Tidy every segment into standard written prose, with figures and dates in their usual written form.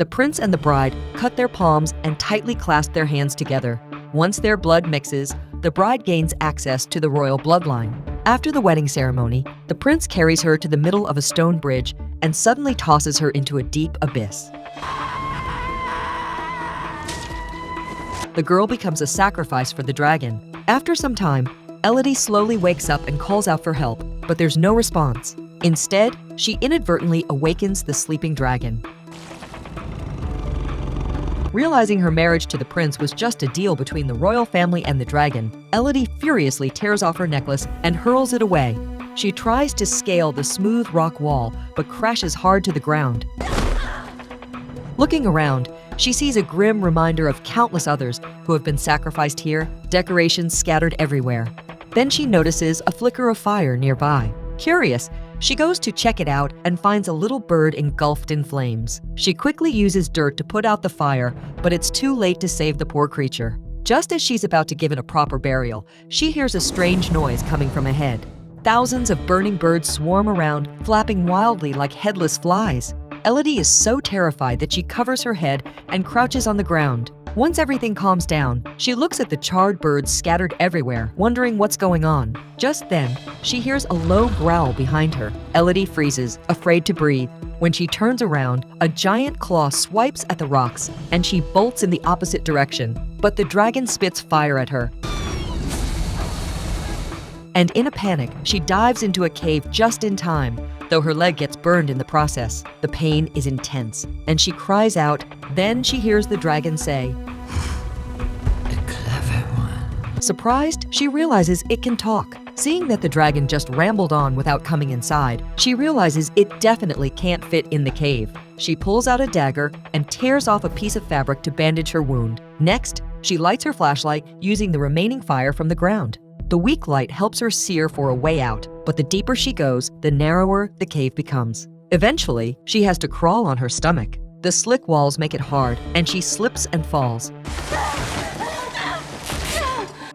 The prince and the bride cut their palms and tightly clasp their hands together. Once their blood mixes, the bride gains access to the royal bloodline. After the wedding ceremony, the prince carries her to the middle of a stone bridge and suddenly tosses her into a deep abyss. The girl becomes a sacrifice for the dragon. After some time, Elodie slowly wakes up and calls out for help, but there's no response. Instead, she inadvertently awakens the sleeping dragon. Realizing her marriage to the prince was just a deal between the royal family and the dragon, Elodie furiously tears off her necklace and hurls it away. She tries to scale the smooth rock wall, but crashes hard to the ground. Looking around, she sees a grim reminder of countless others who have been sacrificed here, decorations scattered everywhere. Then she notices a flicker of fire nearby. Curious, she goes to check it out and finds a little bird engulfed in flames. She quickly uses dirt to put out the fire, but it's too late to save the poor creature. Just as she's about to give it a proper burial, she hears a strange noise coming from ahead. Thousands of burning birds swarm around, flapping wildly like headless flies. Elodie is so terrified that she covers her head and crouches on the ground. Once everything calms down, she looks at the charred birds scattered everywhere, wondering what's going on. Just then, she hears a low growl behind her. Elodie freezes, afraid to breathe. When she turns around, a giant claw swipes at the rocks, and she bolts in the opposite direction. But the dragon spits fire at her. And in a panic, she dives into a cave just in time, though her leg gets burned in the process. The pain is intense, and she cries out. Then she hears the dragon say, "A clever one." Surprised, she realizes it can talk. Seeing that the dragon just rambled on without coming inside, she realizes it definitely can't fit in the cave. She pulls out a dagger and tears off a piece of fabric to bandage her wound. Next, she lights her flashlight using the remaining fire from the ground. The weak light helps her sear for a way out, but the deeper she goes, the narrower the cave becomes. Eventually, she has to crawl on her stomach. The slick walls make it hard, and she slips and falls,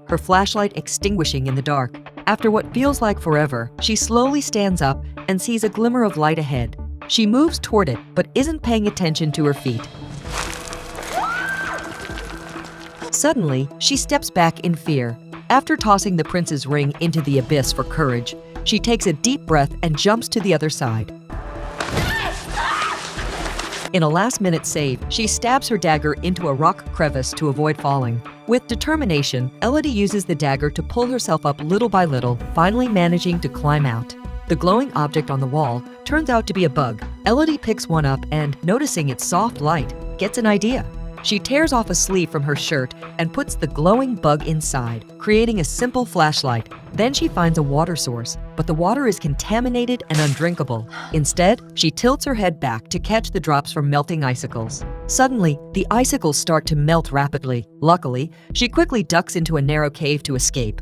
her flashlight extinguishing in the dark. After what feels like forever, she slowly stands up and sees a glimmer of light ahead. She moves toward it, but isn't paying attention to her feet. Suddenly, she steps back in fear. After tossing the prince's ring into the abyss for courage, she takes a deep breath and jumps to the other side. In a last-minute save, she stabs her dagger into a rock crevice to avoid falling. With determination, Elodie uses the dagger to pull herself up little by little, finally managing to climb out. The glowing object on the wall turns out to be a bug. Elodie picks one up and, noticing its soft light, gets an idea. She tears off a sleeve from her shirt and puts the glowing bug inside, creating a simple flashlight. Then she finds a water source, but the water is contaminated and undrinkable. Instead, she tilts her head back to catch the drops from melting icicles. Suddenly, the icicles start to melt rapidly. Luckily, she quickly ducks into a narrow cave to escape.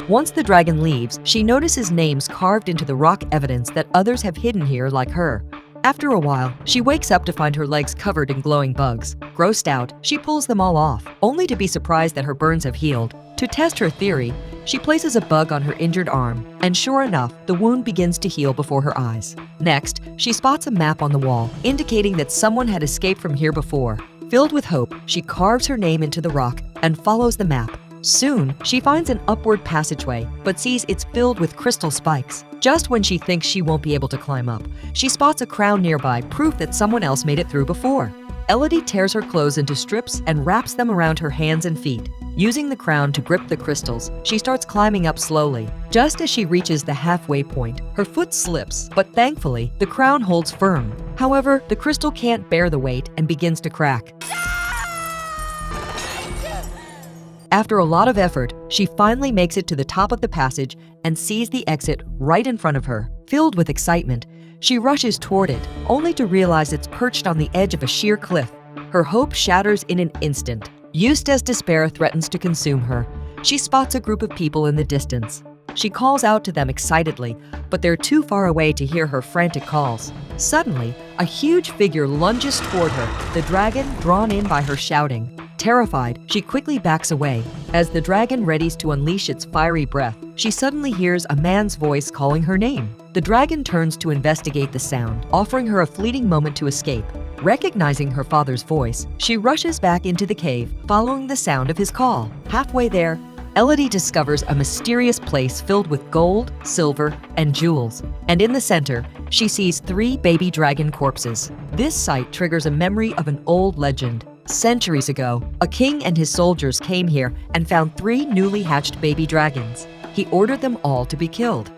Once the dragon leaves, she notices names carved into the rock, evidence that others have hidden here like her. After a while, she wakes up to find her legs covered in glowing bugs. Grossed out, she pulls them all off, only to be surprised that her burns have healed. To test her theory, she places a bug on her injured arm, and sure enough, the wound begins to heal before her eyes. Next, she spots a map on the wall, indicating that someone had escaped from here before. Filled with hope, she carves her name into the rock and follows the map. Soon, she finds an upward passageway, but sees it's filled with crystal spikes. Just when she thinks she won't be able to climb up, she spots a crown nearby, proof that someone else made it through before. Elodie tears her clothes into strips and wraps them around her hands and feet. Using the crown to grip the crystals, she starts climbing up slowly. Just as she reaches the halfway point, her foot slips, but thankfully, the crown holds firm. However, the crystal can't bear the weight and begins to crack. After a lot of effort, she finally makes it to the top of the passage and sees the exit right in front of her. Filled with excitement, she rushes toward it, only to realize it's perched on the edge of a sheer cliff. Her hope shatters in an instant. Just as despair threatens to consume her, she spots a group of people in the distance. She calls out to them excitedly, but they're too far away to hear her frantic calls. Suddenly, a huge figure lunges toward her, the dragon drawn in by her shouting. Terrified, she quickly backs away. As the dragon readies to unleash its fiery breath, she suddenly hears a man's voice calling her name. The dragon turns to investigate the sound, offering her a fleeting moment to escape. Recognizing her father's voice, she rushes back into the cave, following the sound of his call. Halfway there, Elodie discovers a mysterious place filled with gold, silver, and jewels. And in the center, she sees 3 baby dragon corpses. This sight triggers a memory of an old legend. Centuries ago, a king and his soldiers came here and found 3 newly hatched baby dragons. He ordered them all to be killed.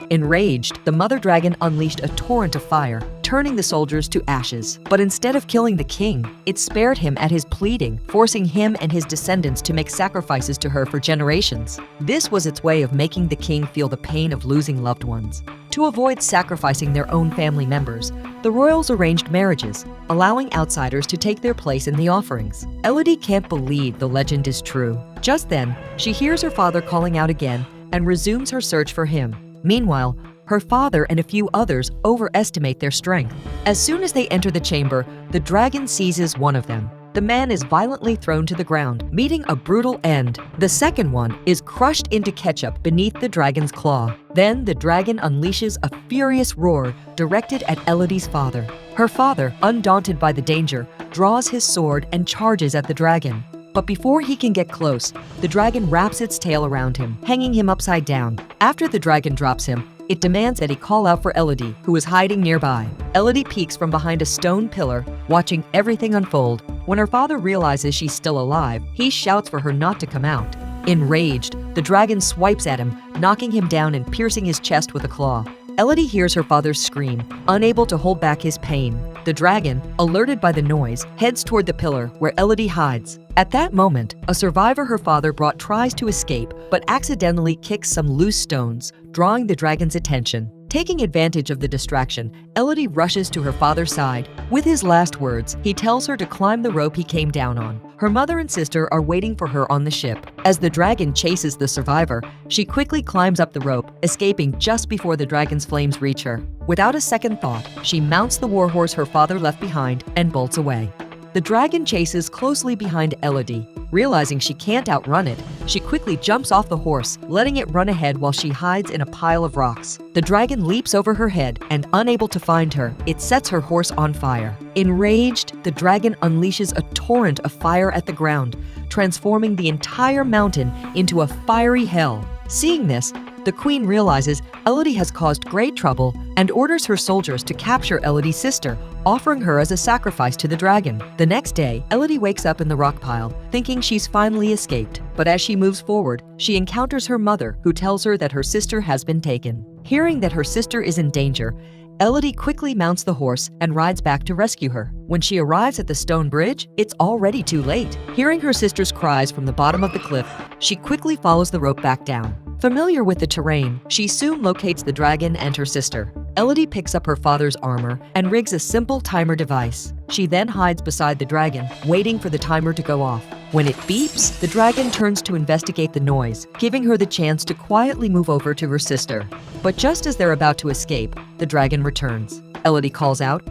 Enraged, the mother dragon unleashed a torrent of fire, turning the soldiers to ashes. But instead of killing the king, it spared him at his pleading, forcing him and his descendants to make sacrifices to her for generations. This was its way of making the king feel the pain of losing loved ones. To avoid sacrificing their own family members, the royals arranged marriages, allowing outsiders to take their place in the offerings. Elodie can't believe the legend is true. Just then, she hears her father calling out again and resumes her search for him. Meanwhile, her father and a few others overestimate their strength. As soon as they enter the chamber, the dragon seizes one of them. The man is violently thrown to the ground, meeting a brutal end. The second one is crushed into ketchup beneath the dragon's claw. Then the dragon unleashes a furious roar directed at Elodie's father. Her father, undaunted by the danger, draws his sword and charges at the dragon. But before he can get close, the dragon wraps its tail around him, hanging him upside down. After the dragon drops him, it demands that he call out for Elodie, who is hiding nearby. Elodie peeks from behind a stone pillar, watching everything unfold. When her father realizes she's still alive, he shouts for her not to come out. Enraged, the dragon swipes at him, knocking him down and piercing his chest with a claw. Elodie hears her father scream, unable to hold back his pain. The dragon, alerted by the noise, heads toward the pillar where Elodie hides. At that moment, a survivor her father brought tries to escape, but accidentally kicks some loose stones, drawing the dragon's attention. Taking advantage of the distraction, Elodie rushes to her father's side. With his last words, he tells her to climb the rope he came down on. Her mother and sister are waiting for her on the ship. As the dragon chases the survivor, she quickly climbs up the rope, escaping just before the dragon's flames reach her. Without a second thought, she mounts the warhorse her father left behind and bolts away. The dragon chases closely behind Elodie. Realizing she can't outrun it, she quickly jumps off the horse, letting it run ahead while she hides in a pile of rocks. The dragon leaps over her head, and unable to find her, it sets her horse on fire. Enraged, the dragon unleashes a torrent of fire at the ground, transforming the entire mountain into a fiery hell. Seeing this, the queen realizes Elodie has caused great trouble and orders her soldiers to capture Elodie's sister, offering her as a sacrifice to the dragon. The next day, Elodie wakes up in the rock pile, thinking she's finally escaped. But as she moves forward, she encounters her mother, who tells her that her sister has been taken. Hearing that her sister is in danger, Elodie quickly mounts the horse and rides back to rescue her. When she arrives at the stone bridge, it's already too late. Hearing her sister's cries from the bottom of the cliff, she quickly follows the rope back down. Familiar with the terrain, she soon locates the dragon and her sister. Elodie picks up her father's armor and rigs a simple timer device. She then hides beside the dragon, waiting for the timer to go off. When it beeps, the dragon turns to investigate the noise, giving her the chance to quietly move over to her sister. But just as they're about to escape, the dragon returns. Elodie calls out,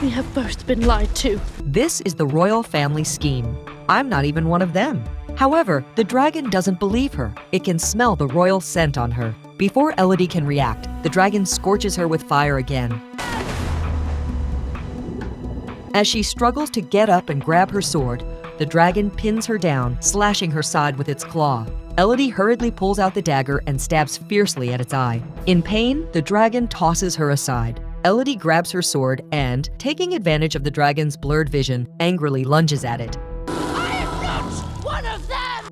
"We have both been lied to." "This is the royal family scheme. I'm not even one of them." However, the dragon doesn't believe her. It can smell the royal scent on her. Before Elodie can react, the dragon scorches her with fire again. As she struggles to get up and grab her sword, the dragon pins her down, slashing her side with its claw. Elodie hurriedly pulls out the dagger and stabs fiercely at its eye. In pain, the dragon tosses her aside. Elodie grabs her sword and, taking advantage of the dragon's blurred vision, angrily lunges at it.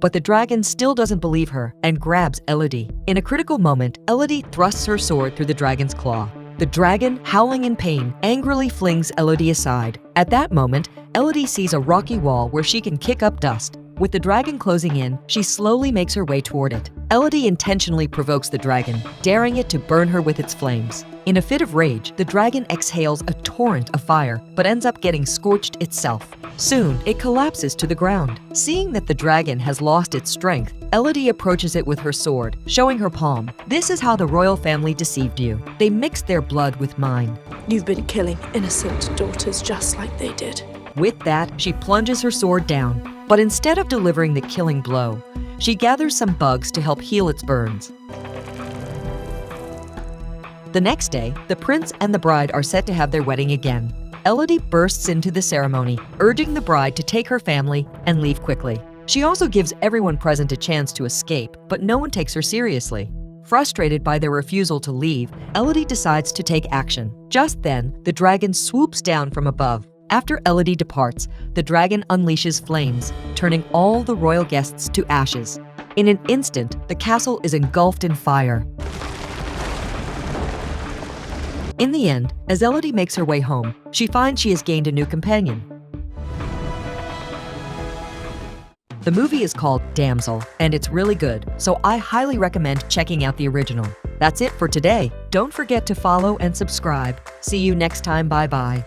But the dragon still doesn't believe her and grabs Elodie. In a critical moment, Elodie thrusts her sword through the dragon's claw. The dragon, howling in pain, angrily flings Elodie aside. At that moment, Elodie sees a rocky wall where she can kick up dust. With the dragon closing in, she slowly makes her way toward it. Elodie intentionally provokes the dragon, daring it to burn her with its flames. In a fit of rage, the dragon exhales a torrent of fire, but ends up getting scorched itself. Soon, it collapses to the ground. Seeing that the dragon has lost its strength, Elodie approaches it with her sword, showing her palm. "This is how the royal family deceived you. They mixed their blood with mine." You've been killing innocent daughters just like they did. With that, she plunges her sword down, but instead of delivering the killing blow, she gathers some bugs to help heal its burns. The next day, the prince and the bride are set to have their wedding again. Elodie bursts into the ceremony, urging the bride to take her family and leave quickly. She also gives everyone present a chance to escape, but no one takes her seriously. Frustrated by their refusal to leave, Elodie decides to take action. Just then, the dragon swoops down from above. After Elodie departs, the dragon unleashes flames, turning all the royal guests to ashes. In an instant, the castle is engulfed in fire. In the end, as Elodie makes her way home, she finds she has gained a new companion. The movie is called Damsel, and it's really good, so I highly recommend checking out the original. That's it for today. Don't forget to follow and subscribe. See you next time. Bye-bye.